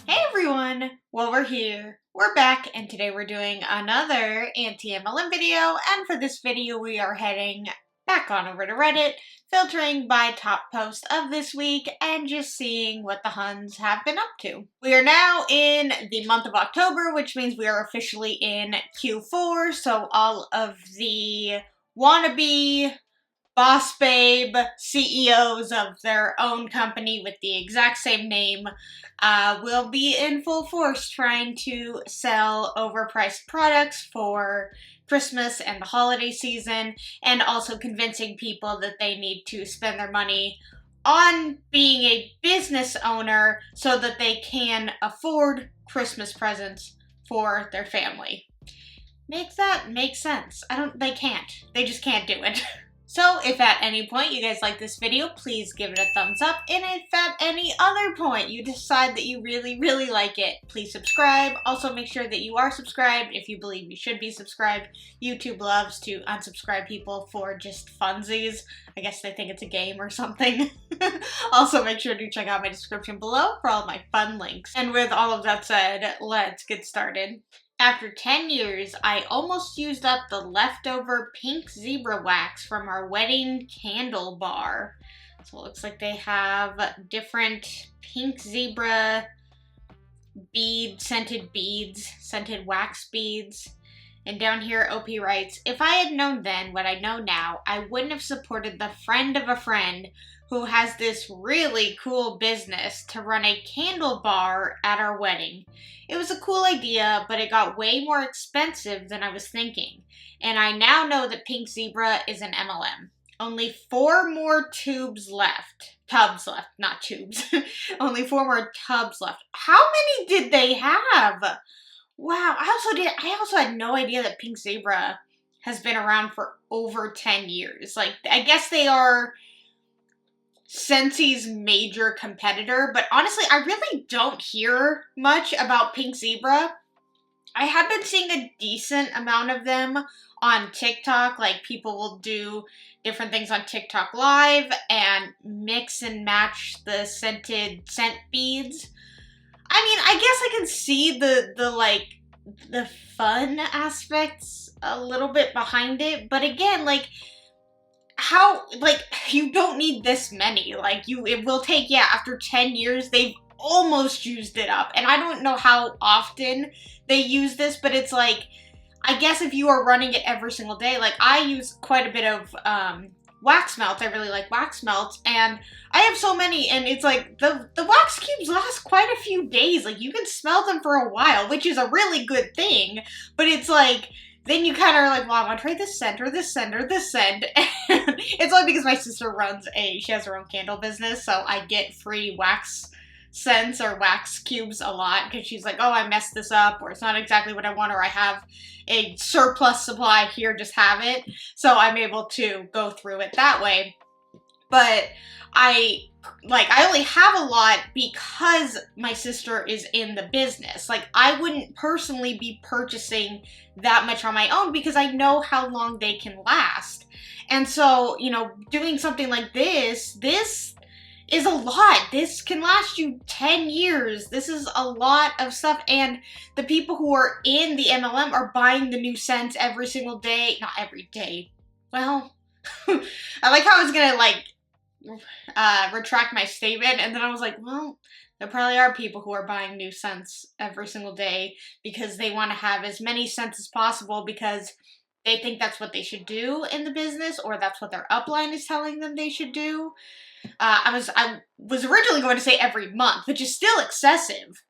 Hey everyone! Well, we're here. We're back, and today we're doing another anti-MLM video, and for this video we are heading back on over to Reddit, filtering by top post of this week, and just seeing what the Huns have been up to. We are now in the month of October, which means we are officially in Q4, so all of the wannabe boss babe CEOs of their own company with the exact same name will be in full force trying to sell overpriced products for Christmas and the holiday season, and also convincing people that they need to spend their money on being a business owner so that they can afford Christmas presents for their family. Make that make sense? They can't. They just can't do it. So if at any point you guys like this video, please give it a thumbs up. And if at any other point you decide that you really like it, please subscribe. Also make sure that you are subscribed if you believe you should be subscribed. YouTube loves to unsubscribe people for just funsies. I guess they think it's a game or something. Also make sure to check out my description below for all my fun links. And with all of that said, let's get started. After 10 years, I almost used up the leftover pink zebra wax from our wedding candle bar. So it looks like they have different pink zebra scented wax beads. And down here, OP writes, if I had known then what I know now, I wouldn't have supported the friend of a friend who has this really cool business to run a candle bar at our wedding. It was a cool idea, but it got way more expensive than I was thinking. And I now know that Pink Zebra is an MLM. Only 4 more tubes left. Tubs left, not tubes. Only 4 more tubs left. How many did they have? Wow, I also had no idea that Pink Zebra has been around for over 10 years. Like, I guess they are Scentsi's major competitor, but honestly, I really don't hear much about Pink Zebra. I have been seeing a decent amount of them on TikTok, like people will do different things on TikTok Live and mix and match the scent beads. I mean, I guess I can see the fun aspects a little bit behind it, but again, you don't need this many. It will take, after 10 years, they've almost used it up. And I don't know how often they use this, but it's like, I guess if you are running it every single day, like I use quite a bit of wax melts. I really like wax melts, and I have so many, and it's like the wax cubes last quite a few days. Like you can smell them for a while, which is a really good thing, but it's like, then you kind of are like, well, I want to try this scent or this scent or this scent. And it's only because my sister she has her own candle business, so I get free wax scents or wax cubes a lot because she's like, oh, I messed this up, or it's not exactly what I want, or I have a surplus supply here, just have it. So I'm able to go through it that way. But I only have a lot because my sister is in the business. Like, I wouldn't personally be purchasing that much on my own because I know how long they can last. And so, doing something like this is a lot. This can last you 10 years. This is a lot of stuff. And the people who are in the MLM are buying the new scents every single day. Not every day. Well, I like how I was gonna retract my statement, and then I was like, well, there probably are people who are buying new scents every single day because they want to have as many scents as possible because they think that's what they should do in the business, or that's what their upline is telling them they should do. I was originally going to say every month, which is still excessive.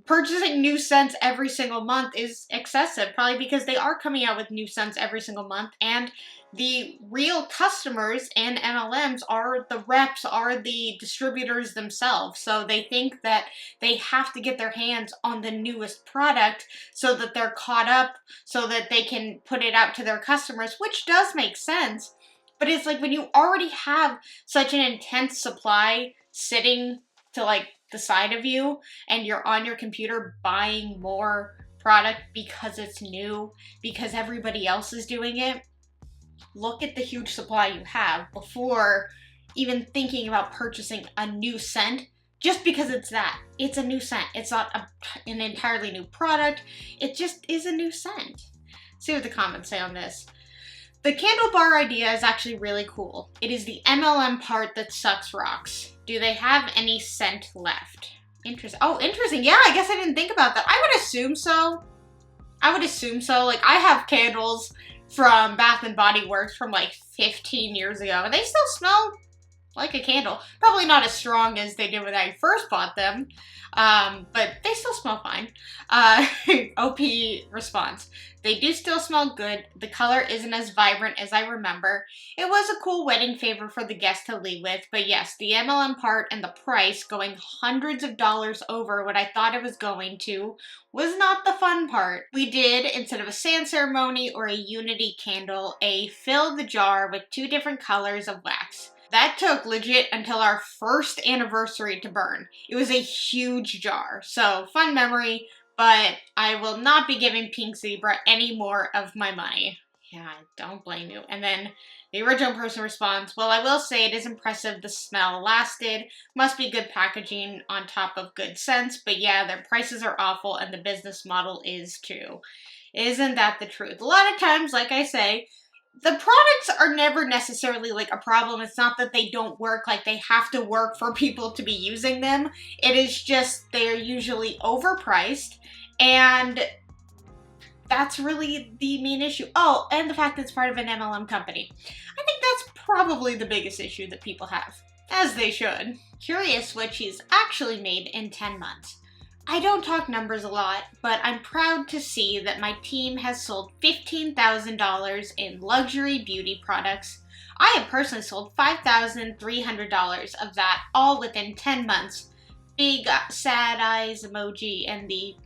Purchasing new scents every single month is excessive, probably because they are coming out with new scents every single month, and the real customers in MLMs are the reps, are the distributors themselves. So they think that they have to get their hands on the newest product so that they're caught up, so that they can put it out to their customers, which does make sense. But it's like when you already have such an intense supply sitting to the side of you, and you're on your computer buying more product because it's new, because everybody else is doing it, look at the huge supply you have before even thinking about purchasing a new scent just because it's that. It's a new scent. It's not an entirely new product. It just is a new scent. See what the comments say on this. The candle bar idea is actually really cool. It is the MLM part that sucks rocks. Do they have any scent left? Interesting. Oh, interesting. Yeah, I guess I didn't think about that. I would assume so. Like, I have candles from Bath & Body Works from like 15 years ago, and they still smell like a candle. Probably not as strong as they did when I first bought them, but they still smell fine. OP response. They do still smell good. The color isn't as vibrant as I remember. It was a cool wedding favor for the guest to leave with, but yes, the MLM part and the price going hundreds of dollars over what I thought it was going to was not the fun part. We did, instead of a sand ceremony or a unity candle, a fill the jar with 2 different colors of wax. That took legit until our first anniversary to burn. It was a huge jar, so fun memory, but I will not be giving Pink Zebra any more of my money. Yeah, I don't blame you. And then the original person responds, well, I will say it is impressive the smell lasted. Must be good packaging on top of good scents, but yeah, their prices are awful and the business model is too. Isn't that the truth? A lot of times, like I say, the products are never necessarily like a problem. It's not that they don't work, like they have to work for people to be using them. It is just they're usually overpriced, and that's really the main issue. Oh, and the fact that it's part of an MLM company. I think that's probably the biggest issue that people have, as they should. Curious what she's actually made in 10 months. I don't talk numbers a lot, but I'm proud to see that my team has sold $15,000 in luxury beauty products. I have personally sold $5,300 of that, all within 10 months. Big sad eyes emoji and the...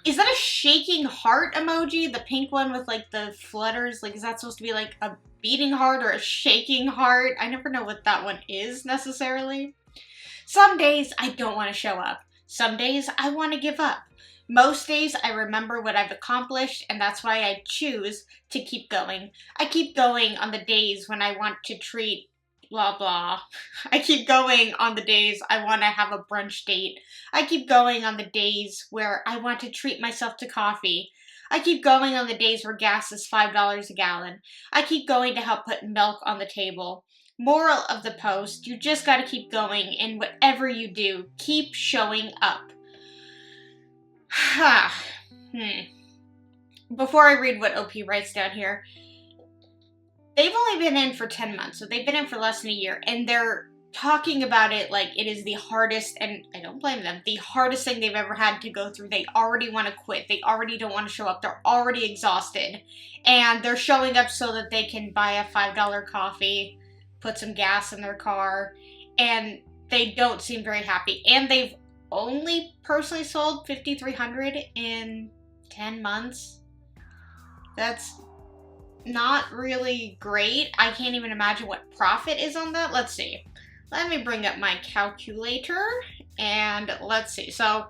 Is that a shaking heart emoji? The pink one with like the flutters? Like, is that supposed to be like a beating heart or a shaking heart? I never know what that one is necessarily. Some days I don't want to show up. Some days I want to give up. Most days I remember what I've accomplished, and that's why I choose to keep going. I keep going on the days when I want to treat blah blah. I keep going on the days I want to have a brunch date. I keep going on the days where I want to treat myself to coffee. I keep going on the days where gas is $5 a gallon. I keep going to help put milk on the table. Moral of the post, you just gotta keep going, and whatever you do, keep showing up. Before I read what OP writes down here, they've only been in for 10 months, so they've been in for less than a year, and they're talking about it like it is the hardest, and I don't blame them, the hardest thing they've ever had to go through. They already want to quit. They already don't want to show up. They're already exhausted, and they're showing up so that they can buy a $5 coffee, put some gas in their car, and they don't seem very happy. And they've only personally sold $5,300 in 10 months. That's not really great. I can't even imagine what profit is on that. Let's see. Let me bring up my calculator and let's see. So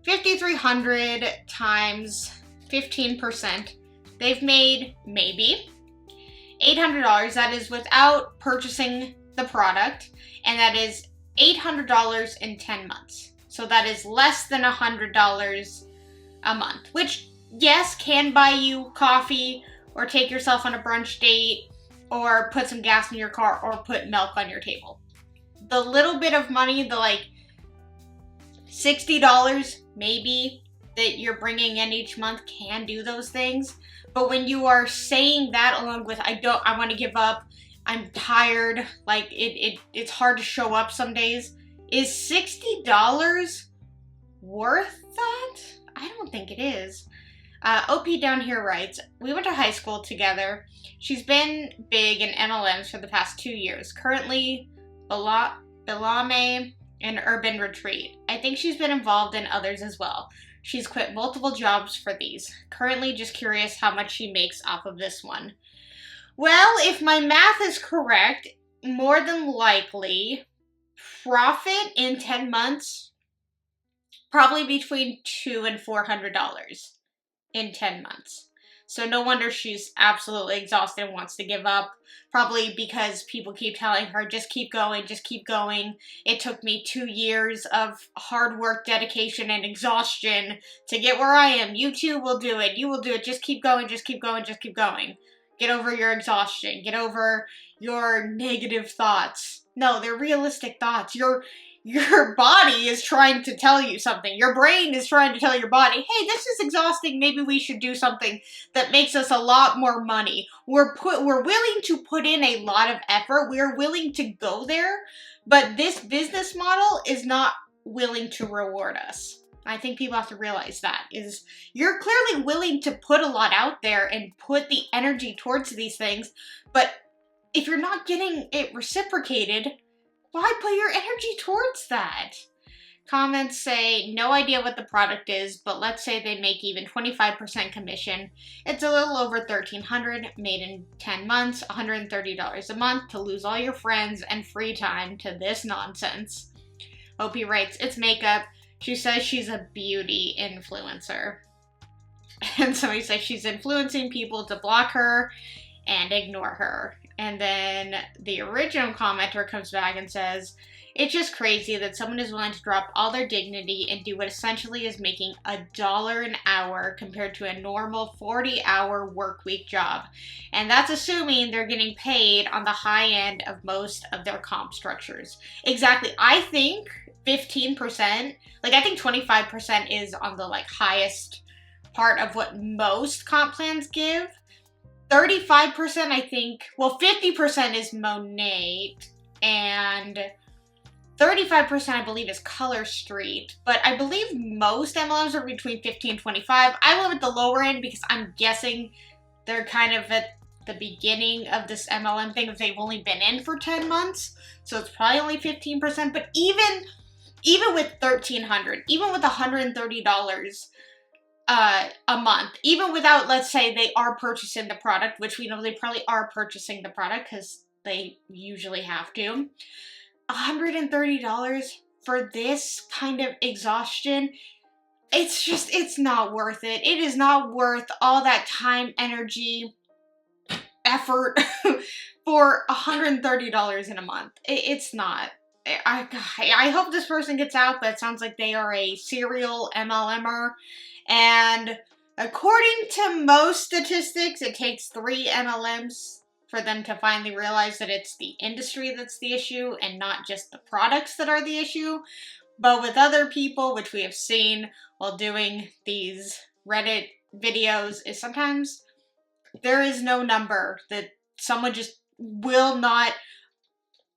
5,300 times 15%. They've made maybe $800. That is without purchasing the product, and that is $800 in 10 months. So that is less than $100 a month, which yes, can buy you coffee or take yourself on a brunch date or put some gas in your car or put milk on your table. The little bit of money, the like $60 maybe that you're bringing in each month can do those things. But when you are saying that along with, I want to give up, I'm tired, like it's hard to show up some days, is $60 worth that? I don't think it is. OP down here writes, we went to high school together. She's been big in MLMs for the past 2 years. Currently, Belame and Urban Retreat. I think she's been involved in others as well. She's quit multiple jobs for these. Currently just curious how much she makes off of this one. Well, if my math is correct, more than likely, profit in 10 months, probably between $200 and $400 in 10 months. So no wonder she's absolutely exhausted and wants to give up. Probably because people keep telling her, just keep going, just keep going. It took me 2 years of hard work, dedication, and exhaustion to get where I am. You too will do it. You will do it. Just keep going, just keep going, just keep going. Get over your exhaustion. Get over your negative thoughts. No, they're realistic thoughts. Your body is trying to tell you something. Your brain is trying to tell your body, hey, this is exhausting. Maybe we should do something that makes us a lot more money. We're willing to put in a lot of effort. We're willing to go there, but this business model is not willing to reward us. I think people have to realize that, is you're clearly willing to put a lot out there and put the energy towards these things, but if you're not getting it reciprocated, why put your energy towards that? Comments say, no idea what the product is, but let's say they make even 25% commission. It's a little over $1,300, made in 10 months, $130 a month to lose all your friends and free time to this nonsense. OP writes, it's makeup. She says she's a beauty influencer. And somebody says she's influencing people to block her and ignore her. And then the original commenter comes back and says, it's just crazy that someone is willing to drop all their dignity and do what essentially is making $1 an hour compared to a normal 40-hour work week job. And that's assuming they're getting paid on the high end of most of their comp structures. Exactly. I think 15%, I think 25% is on the highest part of what most comp plans give. 35%, I think, 50% is Monet, and 35%, I believe, is Color Street, but I believe most MLMs are between 50 and 25. I went with the lower end because I'm guessing they're kind of at the beginning of this MLM thing if they've only been in for 10 months, so it's probably only 15%, but even with $1,300, even with $130 a month, even without, let's say they are purchasing the product, which we know they probably are purchasing the product because they usually have to, $130 for this kind of exhaustion, it's not worth it. It is not worth all that time, energy, effort for $130 in a month. It's not. I hope this person gets out, but it sounds like they are a serial MLMer. And according to most statistics, it takes 3 MLMs for them to finally realize that it's the industry that's the issue and not just the products that are the issue. But with other people, which we have seen while doing these Reddit videos, is sometimes there is no number that someone just will not,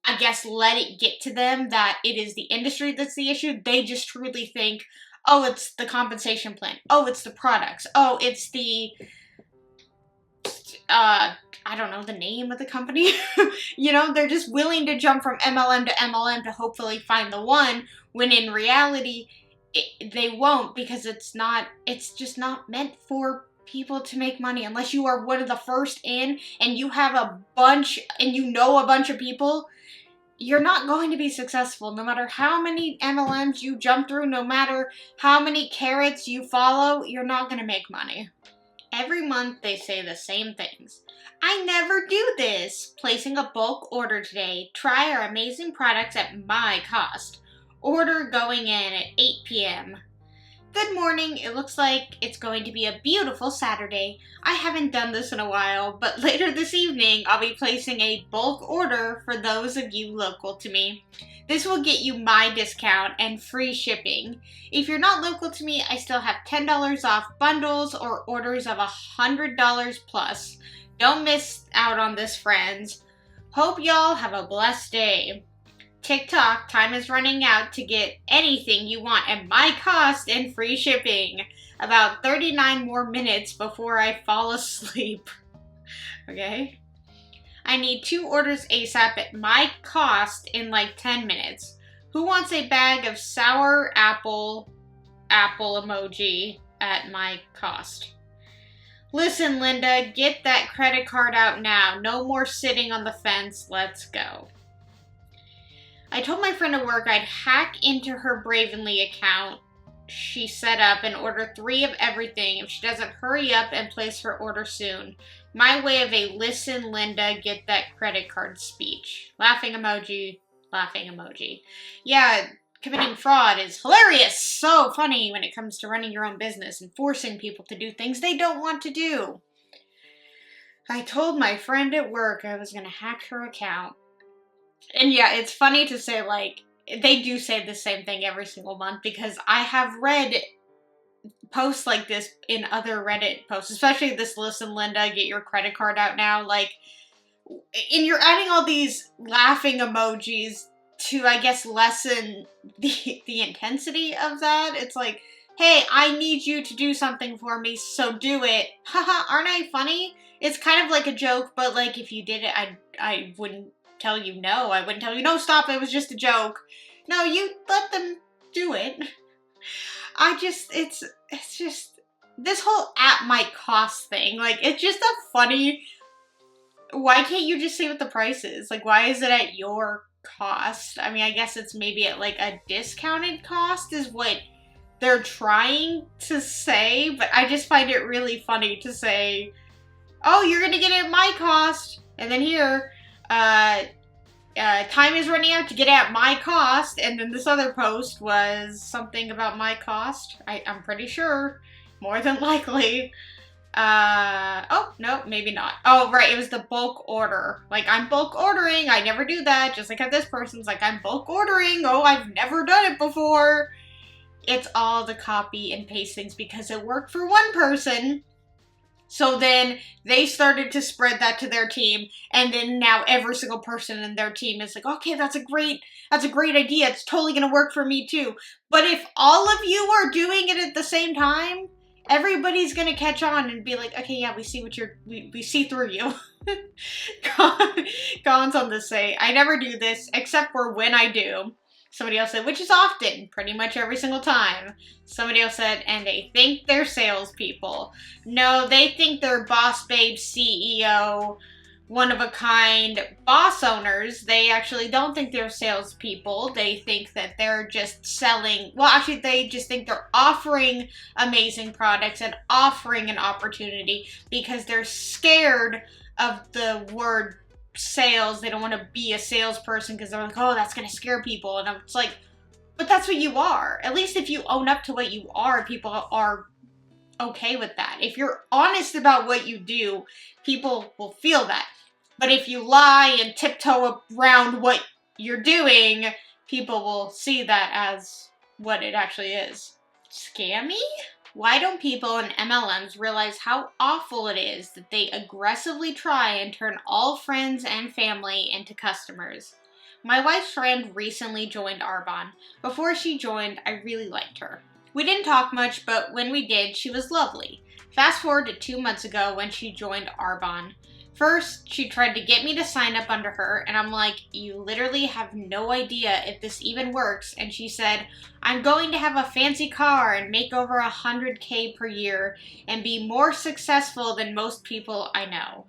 I guess, let it get to them that it is the industry that's the issue. They just truly think, oh, it's the compensation plan. Oh, it's the products. Oh, it's the, I don't know, the name of the company. They're just willing to jump from MLM to MLM to hopefully find the one, when in reality, they won't, because it's just not meant for people to make money unless you are one of the first in and you have a bunch of people. You're not going to be successful no matter how many MLMs you jump through, no matter how many carrots you follow, you're not going to make money. Every month they say the same things. I never do this. Placing a bulk order today. Try our amazing products at my cost. Order going in at 8 p.m. Good morning. It looks like it's going to be a beautiful Saturday. I haven't done this in a while, but later this evening I'll be placing a bulk order for those of you local to me. This will get you my discount and free shipping. If you're not local to me, I still have $10 off bundles or orders of $100 plus. Don't miss out on this, friends. Hope y'all have a blessed day. TikTok, time is running out to get anything you want at my cost and free shipping. About 39 more minutes before I fall asleep. Okay? I need 2 orders ASAP at my cost in 10 minutes. Who wants a bag of sour apple emoji at my cost? Listen, Linda, get that credit card out now. No more sitting on the fence. Let's go. I told my friend at work I'd hack into her Bravenly account she set up and order 3 of everything if she doesn't hurry up and place her order soon. My way of a listen, Linda, get that credit card speech. Laughing emoji, laughing emoji. Yeah, committing fraud is hilarious. So funny when it comes to running your own business and forcing people to do things they don't want to do. I told my friend at work I was going to hack her account. And yeah, it's funny to say, like, they do say the same thing every single month, because I have read posts like this in other Reddit posts, especially this Listen Linda, get your credit card out now, like, and you're adding all these laughing emojis to, I guess, lessen the intensity of that. It's like, hey, I need you to do something for me, so do it. Haha, aren't I funny? It's kind of like a joke, but like, if you did it, I wouldn't tell you no. I wouldn't tell you, no, stop, it was just a joke. No, you let them do it. It's just, this whole at my cost thing, like, it's just a funny, why can't you just say what the price is? Like, why is it at your cost? I mean, I guess it's maybe at, like, a discounted cost is what they're trying to say, but I just find it really funny to say, oh, you're gonna get it at my cost, and then here, time is running out to get at my cost, and then this other post was something about my cost. I'm pretty sure, more than likely. Oh, no, maybe not. Oh, right, it was the bulk order. Like, I'm bulk ordering, I never do that, just like how this person's like, I'm bulk ordering, oh, I've never done it before. It's all the copy and paste things because it worked for one person. So then they started to spread that to their team, and then now every single person in their team is like, okay, that's a great idea. It's totally gonna work for me too. But if all of you are doing it at the same time, everybody's gonna catch on and be like, okay, yeah, we see what we see through you. Comments on this say, I never do this except for when I do. Somebody else said, which is often, pretty much every single time. Somebody else said, and they think they're salespeople. No, they think they're boss babe, CEO, one-of-a-kind boss owners. They actually don't think they're salespeople. They think that they're just selling. Well, actually, they just think they're offering amazing products and offering an opportunity because they're scared of the word sales. They don't want to be a salesperson because they're like, oh, that's going to scare people. And it's like, but that's what you are. At least if you own up to what you are, people are okay with that. If you're honest about what you do, people will feel that. But if you lie and tiptoe around what you're doing, people will see that as what it actually is. Scammy? Why don't people in MLMs realize how awful it is that they aggressively try and turn all friends and family into customers? My wife's friend recently joined Arbonne. Before she joined, I really liked her. We didn't talk much, but when we did, she was lovely. Fast forward to 2 months ago when she joined Arbonne. First, she tried to get me to sign up under her, and I'm like, you literally have no idea if this even works. And she said, I'm going to have a fancy car and make over $100K per year and be more successful than most people I know.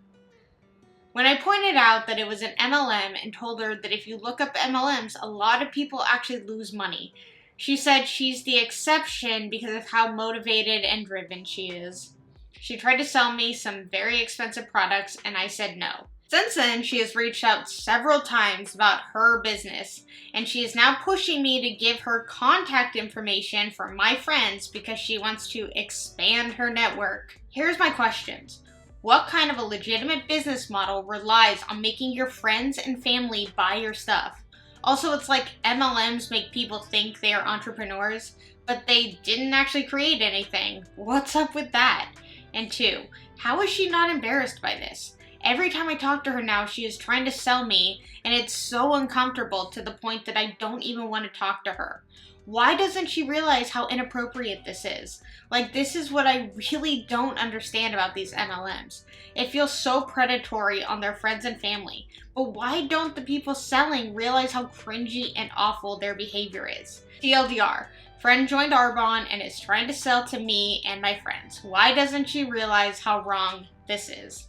When I pointed out that it was an MLM and told her that if you look up MLMs, a lot of people actually lose money, she said she's the exception because of how motivated and driven she is. She tried to sell me some very expensive products, and I said no. Since then, she has reached out several times about her business, and she is now pushing me to give her contact information for my friends because she wants to expand her network. Here's my questions. What kind of a legitimate business model relies on making your friends and family buy your stuff? Also, it's like MLMs make people think they are entrepreneurs, but they didn't actually create anything. What's up with that? And 2, how is she not embarrassed by this? Every time I talk to her now, she is trying to sell me, and it's so uncomfortable to the point that I don't even want to talk to her. Why doesn't she realize how inappropriate this is? Like, this is what I really don't understand about these MLMs. It feels so predatory on their friends and family. But why don't the people selling realize how cringy and awful their behavior is? TLDR. Friend joined Arbonne and is trying to sell to me and my friends. Why doesn't she realize how wrong this is?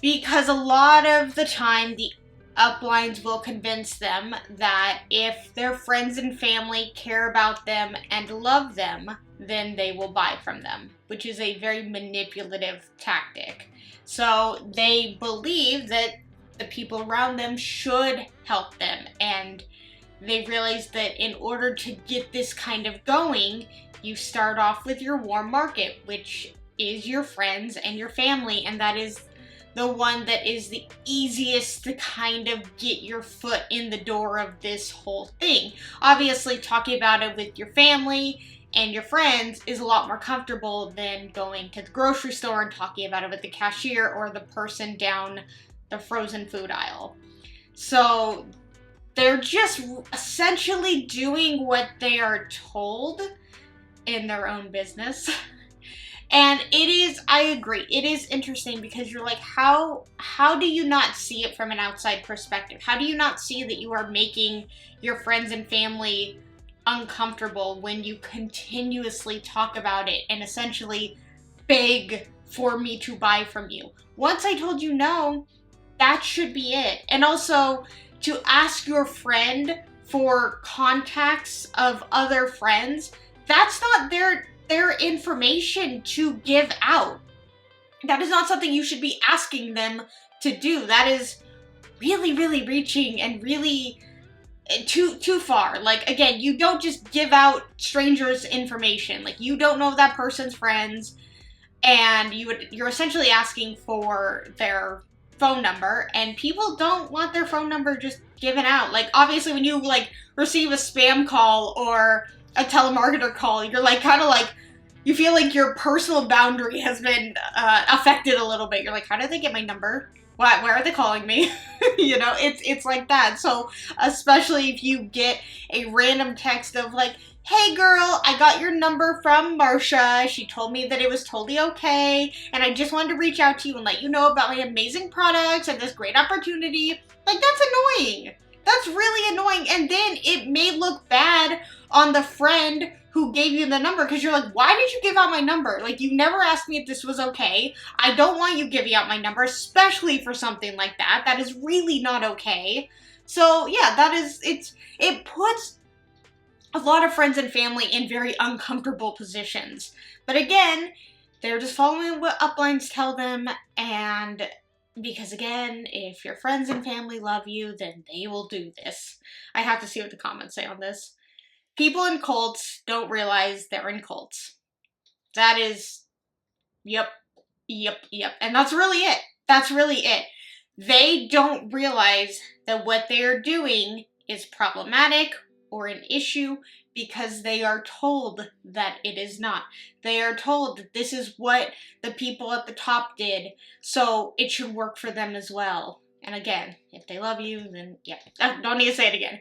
Because a lot of the time, the uplines will convince them that if their friends and family care about them and love them, then they will buy from them, which is a very manipulative tactic. So they believe that the people around them should help them, and they realize that in order to get this kind of going, you start off with your warm market, which is your friends and your family, and that is the one that is the easiest to kind of get your foot in the door of this whole thing. Obviously, talking about it with your family and your friends is a lot more comfortable than going to the grocery store and talking about it with the cashier or the person down the frozen food aisle. So they're just essentially doing what they are told in their own business. And it is, I agree, it is interesting because you're like, how do you not see it from an outside perspective? How do you not see that you are making your friends and family uncomfortable when you continuously talk about it and essentially beg for me to buy from you? Once I told you no, that should be it. And also, to ask your friend for contacts of other friends, that's not their information to give out. That is not something you should be asking them to do. That is really, really reaching and really too far. Like, again, you don't just give out strangers information. Like, you don't know that person's friends, and you're essentially asking for their phone number, and people don't want their phone number just given out. Like, obviously, when you like receive a spam call or a telemarketer call, you're like kind of like, you feel like your personal boundary has been affected a little bit. You're like, how did they get my number? Where are they calling me? You know, it's like that. So especially if you get a random text of like, hey girl, I got your number from Marsha. She told me that it was totally okay, and I just wanted to reach out to you and let you know about my amazing products and this great opportunity. Like, that's annoying. That's really annoying. And then it may look bad on the friend who gave you the number, because you're like, why did you give out my number? Like, you never asked me if this was okay. I don't want you giving out my number, especially for something like that. That is really not okay. So yeah, it puts a lot of friends and family in very uncomfortable positions. But again, they're just following what uplines tell them, and because again, if your friends and family love you, then they will do this. I have to see what the comments say on this. People in cults don't realize they're in cults. That is, yep. And that's really it. That's really it. They don't realize that what they are doing is problematic or an issue because they are told that it is not. They are told that this is what the people at the top did, so it should work for them as well. And again, if they love you, then yeah. Don't need to say it again.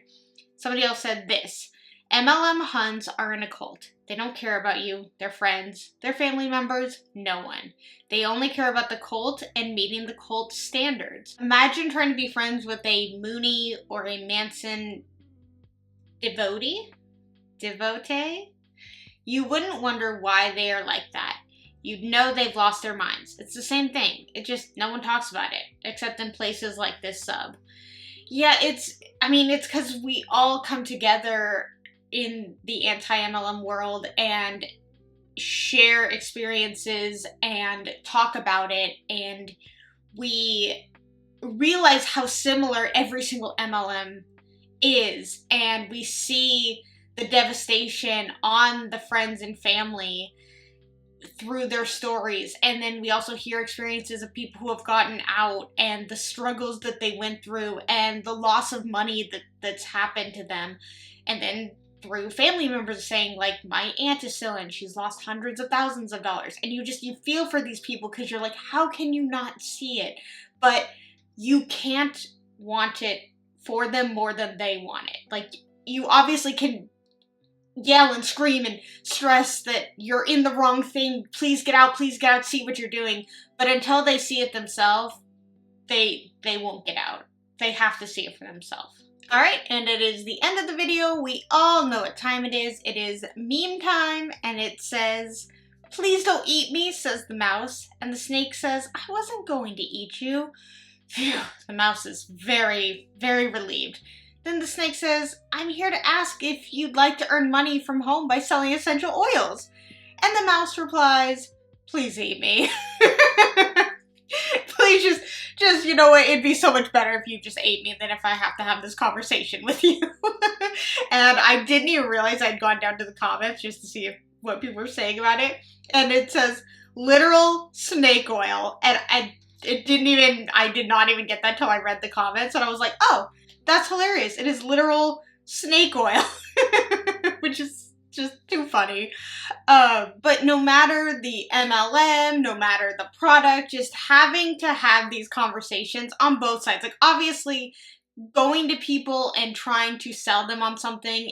Somebody else said this. MLM Huns are in a cult. They don't care about you, their friends, their family members, no one. They only care about the cult and meeting the cult standards. Imagine trying to be friends with a Mooney or a Manson devotee? You wouldn't wonder why they are like that. You'd know they've lost their minds. It's the same thing. It just, no one talks about it, except in places like this sub. Yeah, it's because we all come together in the anti-MLM world and share experiences and talk about it, and we realize how similar every single MLM is, and we see the devastation on the friends and family through their stories, and then we also hear experiences of people who have gotten out and the struggles that they went through and the loss of money that's happened to them, and then through family members saying, like, my aunt is still in, she's lost hundreds of thousands of dollars, and you feel for these people because you're like, how can you not see it? But you can't want it for them more than they want it. Like, you obviously can yell and scream and stress that you're in the wrong thing, please get out, see what you're doing, but until they see it themselves, they won't get out. They have to see it for themselves. Alright, and it is the end of the video. We all know what time it is. It is meme time, and it says, please don't eat me, says the mouse, and the snake says, I wasn't going to eat you. Phew, the mouse is very, very relieved. Then the snake says, I'm here to ask if you'd like to earn money from home by selling essential oils. And the mouse replies, please eat me. Please just, you know what, it'd be so much better if you just ate me than if I have to have this conversation with you. And I didn't even realize I'd gone down to the comments just to see what people were saying about it. And it says, literal snake oil. And I did not even get that till I read the comments. And I was like, oh, that's hilarious. It is literal snake oil. Which is just too funny. But no matter the MLM, no matter the product, just having to have these conversations on both sides. Like, obviously, going to people and trying to sell them on something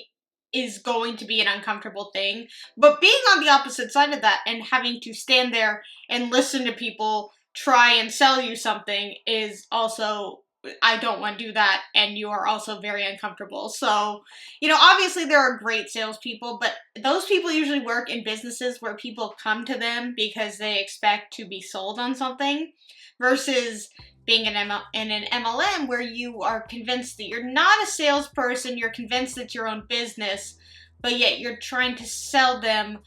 is going to be an uncomfortable thing. But being on the opposite side of that and having to stand there and listen to people try and sell you something is also, I don't want to do that, and you are also very uncomfortable. So, you know, obviously there are great salespeople, but those people usually work in businesses where people come to them because they expect to be sold on something, versus being in an MLM where you are convinced that you're not a salesperson, you're convinced it's your own business, but yet you're trying to sell them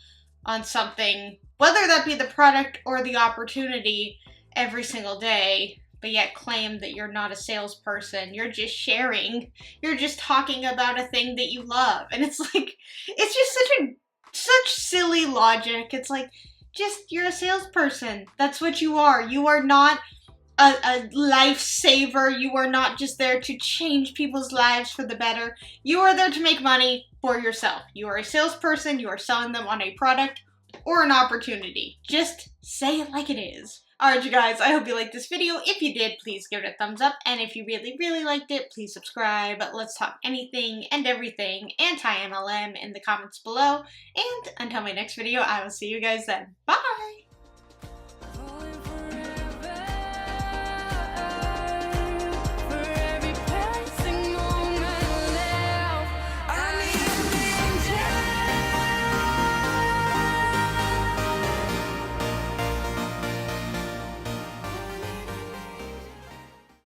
on something, whether that be the product or the opportunity, every single day, but yet claim that you're not a salesperson. You're just sharing. You're just talking about a thing that you love. And it's like, it's just such silly logic. It's like, just, you're a salesperson. That's what you are. You are not a lifesaver. You are not just there to change people's lives for the better. You are there to make money for yourself. You are a salesperson. You are selling them on a product or an opportunity. Just say it like it is. Alright, you guys, I hope you liked this video. If you did, please give it a thumbs up. And if you really, really liked it, please subscribe. Let's talk anything and everything anti-MLM in the comments below. And until my next video, I will see you guys then. Bye!